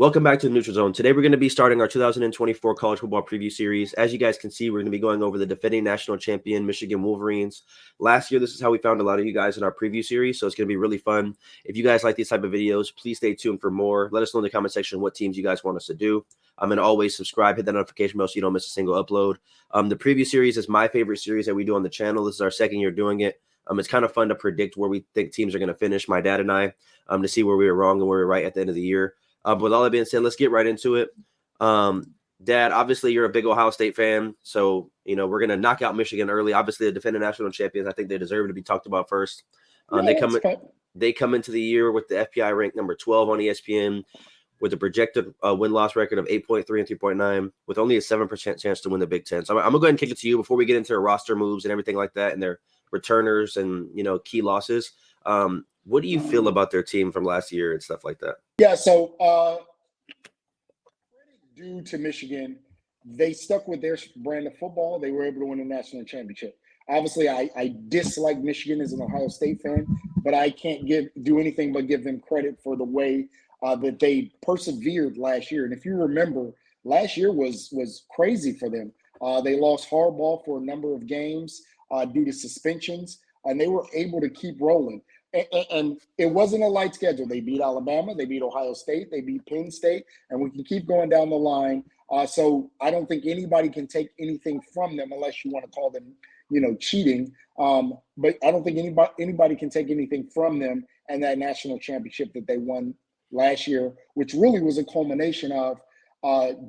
Welcome back to the Neutral Zone. Today we're going to be starting our 2024 college football preview series. As you guys can see, we're going to be going over the defending national champion Michigan Wolverines. Last year, this is how we found a lot of you guys in our preview series, so it's going to be really fun. If you guys like these type of videos, please stay tuned for more. Let us know in the comment section what teams you guys want us to do. I'm going to always subscribe, hit that notification bell so you don't miss a single upload. The preview series is my favorite series that we do on the channel. This is our second year doing it. It's kind of fun to predict where we think teams are going to finish, my dad and I, to see where we were wrong and where we were right at the end of the year. But with all that being said, let's get right into it. Dad, obviously you're a big Ohio State fan, so we're gonna knock out Michigan early. Obviously, the defending national champions, I think they deserve to be talked about first. They come into the year with the FPI rank number 12 on ESPN, with a projected win-loss record of 8.3 and 3.9, with only a 7% chance to win the Big Ten. So I'm gonna go ahead and kick it to you before we get into their roster moves and everything like that, and their returners and key losses. What do you feel about their team from last year and stuff like that? Yeah, so due to Michigan, they stuck with their brand of football. They were able to win a national championship. Obviously, I dislike Michigan as an Ohio State fan, but I can't do anything but give them credit for the way that they persevered last year. And if you remember, last year was crazy for them. They lost Harbaugh for a number of games due to suspensions, and they were able to keep rolling. And it wasn't a light schedule. They beat Alabama, they beat Ohio State, they beat Penn State, and we can keep going down the line. So I don't think anybody can take anything from them unless you want to call them, cheating. But I don't think anybody can take anything from them and that national championship that they won last year, which really was a culmination of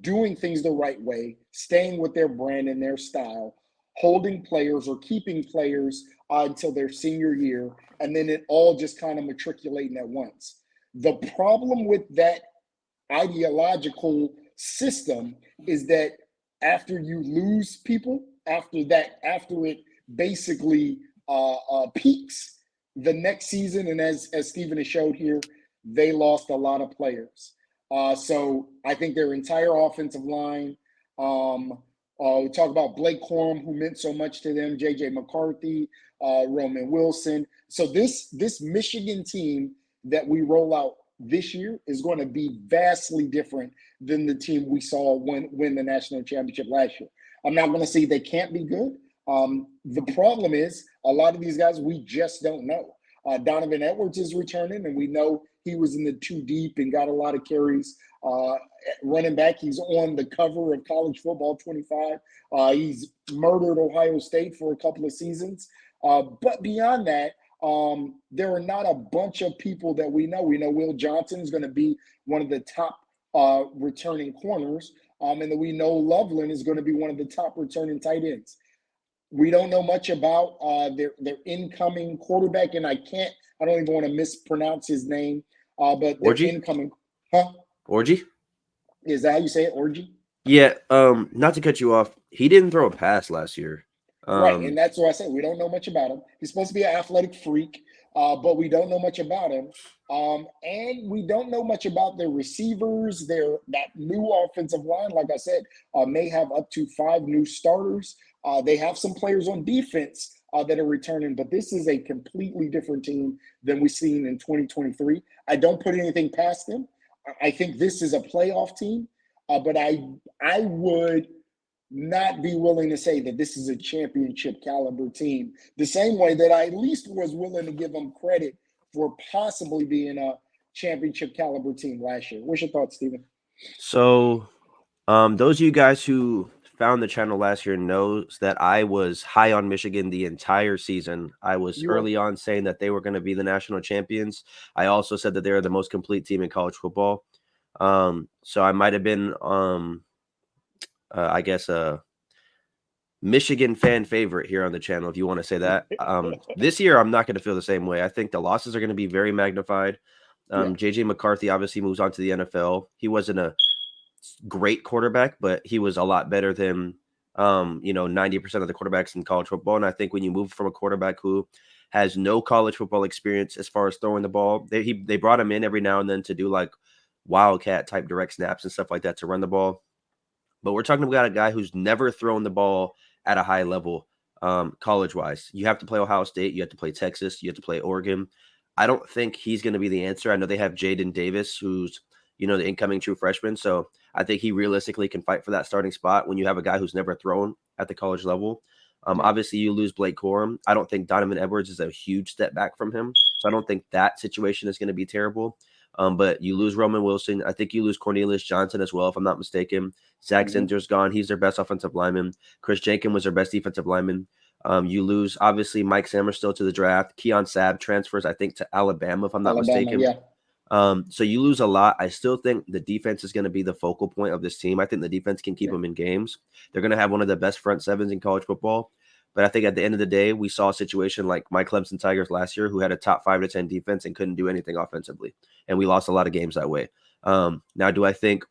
doing things the right way, staying with their brand and their style, holding players or keeping players until their senior year, and then it all just kind of matriculating at once. The problem with that ideological system is that after you lose people, after it basically peaks the next season, and as Stephen has showed here, they lost a lot of players. So I think their entire offensive line, we talk about Blake Corum, who meant so much to them, J.J. McCarthy, Roman Wilson. So this Michigan team that we roll out this year is going to be vastly different than the team we saw win the national championship last year. I'm not going to say they can't be good. The problem is a lot of these guys we just don't know. Donovan Edwards is returning, and we know he was in the 2 deep and got a lot of carries. Running back, he's on the cover of College Football 25. He's murdered Ohio State for a couple of seasons. But beyond that, there are not a bunch of people that we know. We know Will Johnson is going to be one of the top returning corners, and that we know Loveland is going to be one of the top returning tight ends. We don't know much about their incoming quarterback, and I don't even want to mispronounce his name, but their incoming Orgy? Is that how you say it, Orgy? Yeah, not to cut you off, he didn't throw a pass last year. Right, and that's what I said. We don't know much about him. He's supposed to be an athletic freak, but we don't know much about him. And we don't know much about their receivers, that new offensive line, like I said, may have up to 5 new starters. They have some players on defense that are returning, but this is a completely different team than we've seen in 2023. I don't put anything past them. I think this is a playoff team, but I would not be willing to say that this is a championship caliber team, the same way that I at least was willing to give them credit for possibly being a championship caliber team last year. What's your thoughts, Stephen? So those of you guys who found the channel last year knows that I was high on Michigan the entire season. I was early on saying that they were going to be the national champions. I also said that they are the most complete team in college football. So I might have been, I guess, a Michigan fan favorite here on the channel, if you want to say that. This year, I'm not going to feel the same way. I think the losses are going to be very magnified. J.J. McCarthy obviously moves on to the NFL. He wasn't a great quarterback, but he was a lot better than 90% of the quarterbacks in college football. And I think when you move from a quarterback who has no college football experience as far as throwing the ball, they brought him in every now and then to do like wildcat type direct snaps and stuff like that to run the ball. But we're talking about a guy who's never thrown the ball at a high level college wise. You have to play Ohio State, you have to play Texas, you have to play Oregon. I don't think he's going to be the answer. I know they have Jaden Davis, who's the incoming true freshman. So I think he realistically can fight for that starting spot when you have a guy who's never thrown at the college level. Yeah. Obviously, you lose Blake Corum. I don't think Donovan Edwards is a huge step back from him. So I don't think that situation is going to be terrible. But you lose Roman Wilson. I think you lose Cornelius Johnson as well, if I'm not mistaken. Zach Mm-hmm. Zinter's gone. He's their best offensive lineman. Chris Jenkins was their best defensive lineman. You lose, obviously, Mike Sammer still to the draft. Keon Sabb transfers, I think, to Alabama, if I'm not Alabama, mistaken. yeah. So you lose a lot. I still think the defense is going to be the focal point of this team. I think the defense can keep Yeah. them in games. They're going to have one of the best front sevens in college football. But I think at the end of the day, we saw a situation like my Clemson Tigers last year, who had a top 5 to 10 defense and couldn't do anything offensively, and we lost a lot of games that way. Now, do I think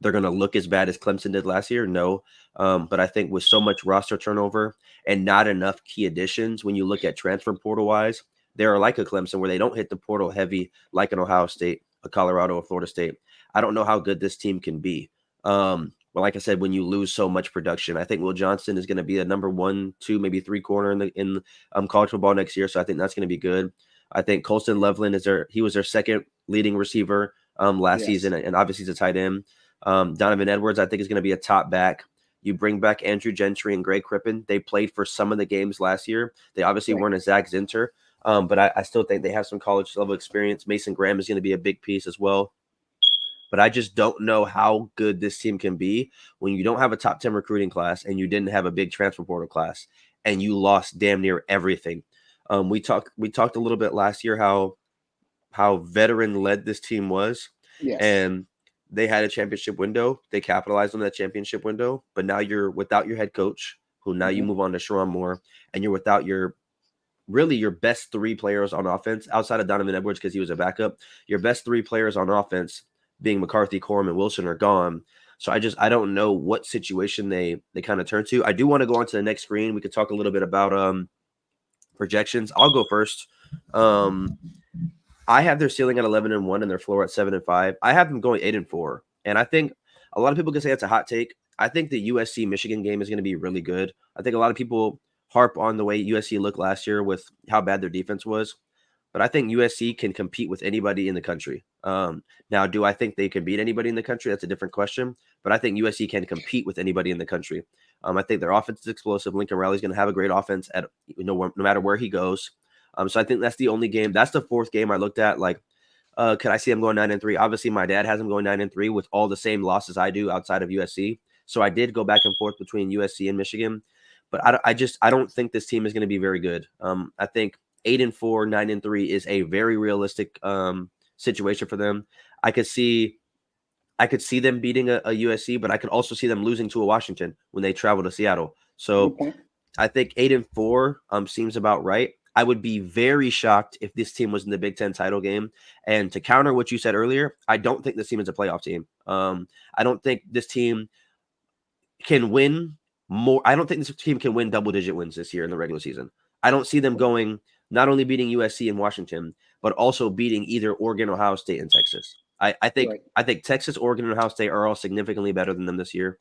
they're going to look as bad as Clemson did last year? No. But I think with so much roster turnover and not enough key additions, when you look at transfer portal wise, they're like a Clemson where they don't hit the portal heavy like an Ohio State, a Colorado, or Florida State. I don't know how good this team can be. But like I said, when you lose so much production, I think Will Johnson is going to be a number 1, 2, maybe 3 corner in college football next year. So I think that's going to be good. I think Colston Loveland he was their second leading receiver last Yes. season, and obviously he's a tight end. Donovan Edwards, I think, is going to be a top back. You bring back Andrew Gentry and Greg Crippen. They played for some of the games last year. They obviously weren't a Zach Zinter, but I still think they have some college level experience. Mason Graham is going to be a big piece as well. But I just don't know how good this team can be when you don't have a top 10 recruiting class and you didn't have a big transfer portal class and you lost damn near everything. We talked a little bit last year how veteran led this team was, Yes. and they had a championship window. They capitalized on that championship window, but now you're without your head coach, who now you Mm-hmm. move on to Sharon Moore, and you're without your best 3 players on offense outside of Donovan Edwards because he was a backup. Your best 3 players on offense, being McCarthy, Corum, and Wilson, are gone. So I don't know what situation they kind of turn to. I do want to go on to the next screen. We could talk a little bit about projections. I'll go first. I have their ceiling at 11-1 and their floor at 7-5. I have them going 8-4, and I think a lot of people can say it's a hot take. I think the USC Michigan game is going to be really good. I think a lot of people harp on the way USC looked last year with how bad their defense was, but I think USC can compete with anybody in the country. Now, do I think they can beat anybody in the country? That's a different question, but I think USC can compete with anybody in the country. I think their offense is explosive. Lincoln Riley's going to have a great offense at no matter where he goes. So I think that's the only game. That's the 4th game I looked at. Like, can I see them going 9-3? Obviously, my dad has them going 9-3 with all the same losses I do outside of USC. So I did go back and forth between USC and Michigan, but I don't think this team is going to be very good. I think 8-4, 9-3 is a very realistic situation for them. I could see them beating a USC, but I could also see them losing to a Washington when they travel to Seattle. Good So point. I think 8-4 seems about right. I would be very shocked if this team was in the Big Ten title game. And to counter what you said earlier, I don't think this team is a playoff team. I don't think this team can win more. I don't think this team can win double-digit wins this year in the regular season. I don't see them going not only beating USC and Washington, but also beating either Oregon, Ohio State, and Texas. I think Right. Texas, Oregon, and Ohio State are all significantly better than them this year.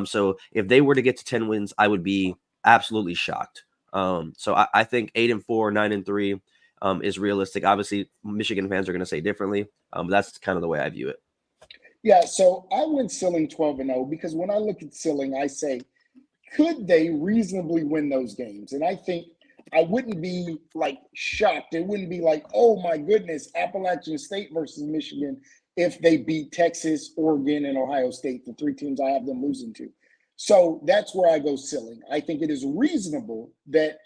So if they were to get to 10 wins, I would be absolutely shocked. So I think 8-4, 9-3 is realistic. Obviously, Michigan fans are going to say differently, but that's kind of the way I view it. Yeah, so I went ceiling 12-0 because when I look at ceiling, I say, could they reasonably win those games? And I think I wouldn't be like shocked. It wouldn't be like, oh my goodness, Appalachian State versus Michigan if they beat Texas, Oregon, and Ohio State, the 3 teams I have them losing to. So that's where I go ceiling. I think it is reasonable that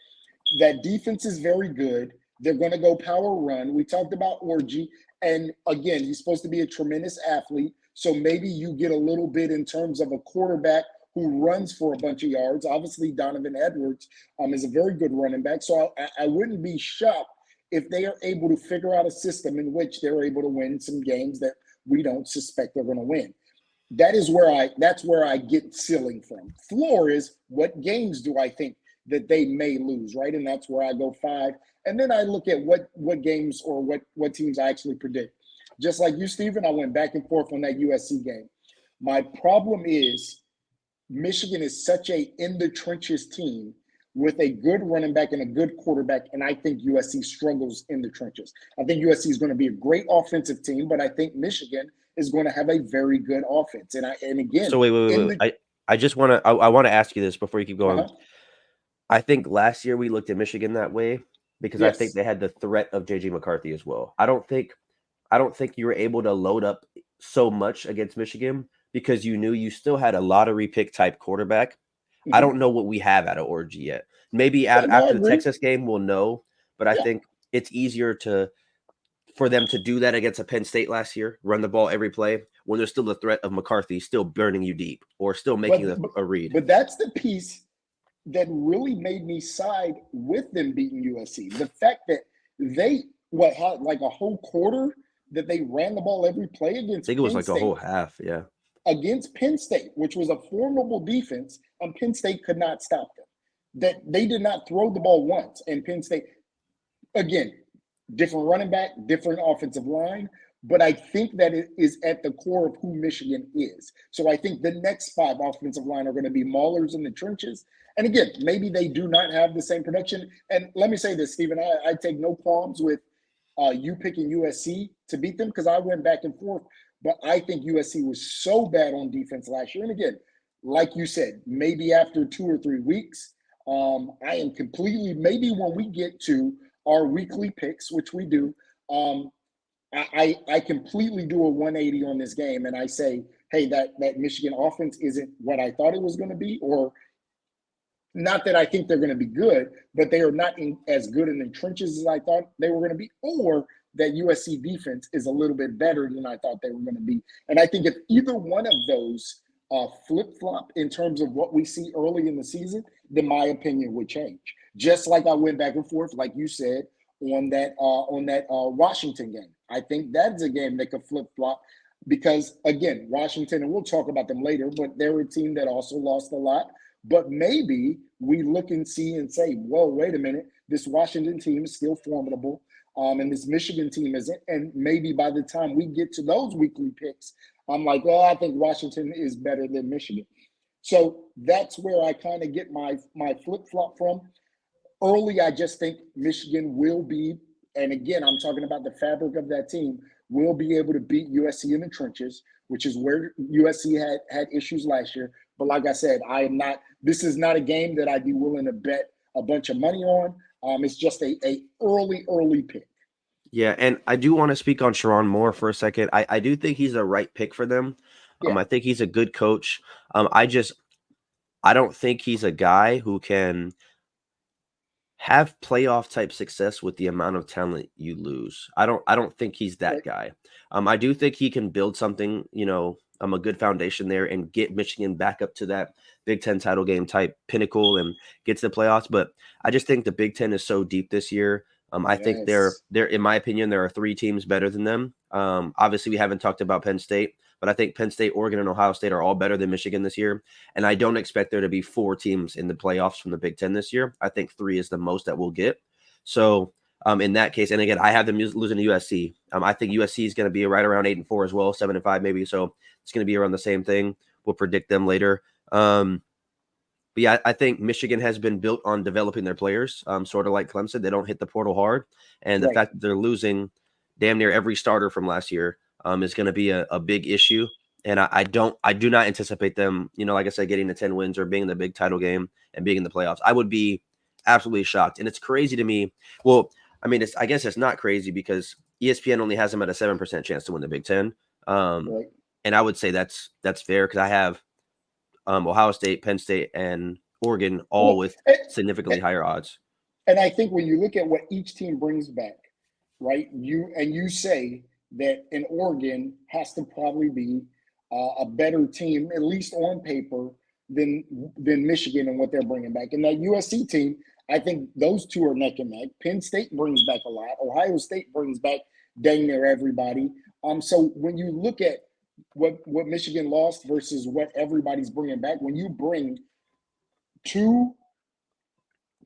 that defense is very good. They're going to go power run. We talked about Orgy. And again, he's supposed to be a tremendous athlete. So maybe you get a little bit in terms of a quarterback who runs for a bunch of yards. Obviously, Donovan Edwards is a very good running back. So I wouldn't be shocked if they are able to figure out a system in which they're able to win some games that we don't suspect they're going to win. That's where I get ceiling from. Floor is what games do I think that they may lose, right? And that's where I go 5. And then I look at what games or what teams I actually predict. Just like you, Stephen, I went back and forth on that USC game. My problem is Michigan is such a in the trenches team with a good running back and a good quarterback, and I think USC struggles in the trenches. I think USC is going to be a great offensive team, but I think Michigan is going to have a very good offense. And again, So wait. I just want to I want to ask you this before you keep going. uh-huh. I think last year we looked at Michigan that way because I think Yes. they had the threat of JJ McCarthy as well. I don't think you were able to load up so much against Michigan because you knew you still had a lottery pick type quarterback. I Mhm. don't know what we have out of Orgy yet. Maybe Yeah, no, I after the agree. Texas game we'll know, but I Yeah. think it's easier for them to do that against a Penn State last year, run the ball every play when there's still the threat of McCarthy still burning you deep or still making But but, a read. but that's the piece that really made me side with them beating USC. The fact that they had like a whole quarter that they ran the ball every play I think it was like a whole half. Yeah. Against Penn State, which was a formidable defense, and Penn State could not stop them. That they did not throw the ball once, and Penn State again, different running back, different offensive line. But I think that it is at the core of who Michigan is. So I think the next five offensive line are going to be maulers in the trenches. And again, maybe they do not have the same production. And let me say this, Stephen, I take no qualms with you picking USC to beat them because I went back and forth. But I think USC was so bad on defense last year. And again, like you said, maybe after 2 or 3 weeks, I am completely, maybe when we get to our weekly picks, which we do, um, I completely do a 180 on this game, and I say, hey, that Michigan offense isn't what I thought it was going to be, or not that I think they're going to be good, but they are not as good in the trenches as I thought they were going to be, or that USC defense is a little bit better than I thought they were going to be. And I think if either one of those flip flop in terms of what we see early in the season, then my opinion would change. Just like I went back and forth, like you said, on that Washington game. I think that's a game that could flip flop because again, Washington, and we'll talk about them later, but they're a team that also lost a lot. But maybe we look and see and say, whoa, wait a minute, this Washington team is still formidable. And this Michigan team isn't. And maybe by the time we get to those weekly picks, I'm like, oh, I think Washington is better than Michigan. So that's where I kind of get my flip flop from. Early, I just think Michigan will be, and again, I'm talking about the fabric of that team, will be able to beat USC in the trenches, which is where USC had issues last year. But like I said, I am not. This is not a game that I'd be willing to bet a bunch of money on. It's just a early pick. Yeah, and I do want to speak on Sharon Moore for a second. I do think he's the right pick for them. Yeah, I think he's a good coach. I don't think he's a guy who can have playoff type success with the amount of talent you lose. I don't think he's that right. guy. I do think he can build something, a good foundation there and get Michigan back up to that Big Ten title game type pinnacle and get to the playoffs. But I just think the Big Ten is so deep this year. I think Yes. they're in my opinion, there are three teams better than them. Obviously we haven't talked about Penn State, but I think Penn State, Oregon, and Ohio State are all better than Michigan this year. And I don't expect there to be four teams in the playoffs from the Big Ten this year. I think three is the most that we'll get. So in that case, and again, I have them losing to USC. I think USC is going to be right around 8-4 as well, 7-5 maybe. So it's going to be around the same thing. We'll predict them later. But yeah, I think Michigan has been built on developing their players, sort of like Clemson. They don't hit the portal hard. And the Right. fact that they're losing damn near every starter from last year is going to be a big issue. And I do not anticipate them, like I said, getting the 10 wins or being in the big title game and being in the playoffs. I would be absolutely shocked. And it's crazy to me. Well, I mean, I guess it's not crazy because ESPN only has them at a 7% chance to win the Big Ten. Um, Right. and I would say that's fair because I have Ohio State, Penn State, and Oregon all Well, with and, significantly higher odds. and I think when you look at what each team brings back, right? You say that an Oregon has to probably be a better team, at least on paper, than Michigan and what they're bringing back. And that USC team, I think those two are neck and neck. Penn State brings back a lot. Ohio State brings back dang near everybody. So when you look at what Michigan lost versus what everybody's bringing back, when you bring two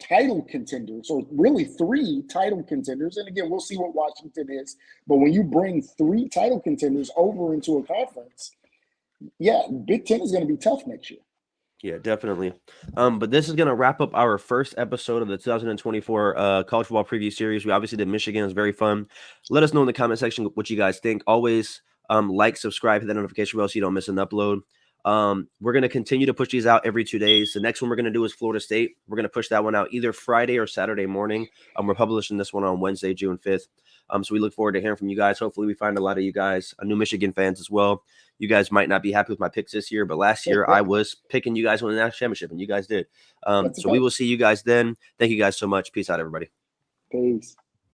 title contenders, or really three title contenders. And again, we'll see what Washington is. But when you bring three title contenders over into a conference, yeah, Big Ten is going to be tough next year. Yeah, definitely. But this is going to wrap up our first episode of the 2024 college football preview series. We obviously did Michigan. It was very fun. Let us know in the comment section what you guys think. Always Like, subscribe, hit that notification bell so you don't miss an upload. We're going to continue to push these out every 2 days. The next one we're going to do is Florida State. We're going to push that one out either Friday or Saturday morning. We're publishing this one on Wednesday, June 5th. So we look forward to hearing from you guys. Hopefully we find a lot of you guys, new Michigan fans as well. You guys might not be happy with my picks this year, but last year I was picking you guys to win the national championship, and you guys did. So we will see you guys then. Thank you guys so much. Peace out, everybody. Peace.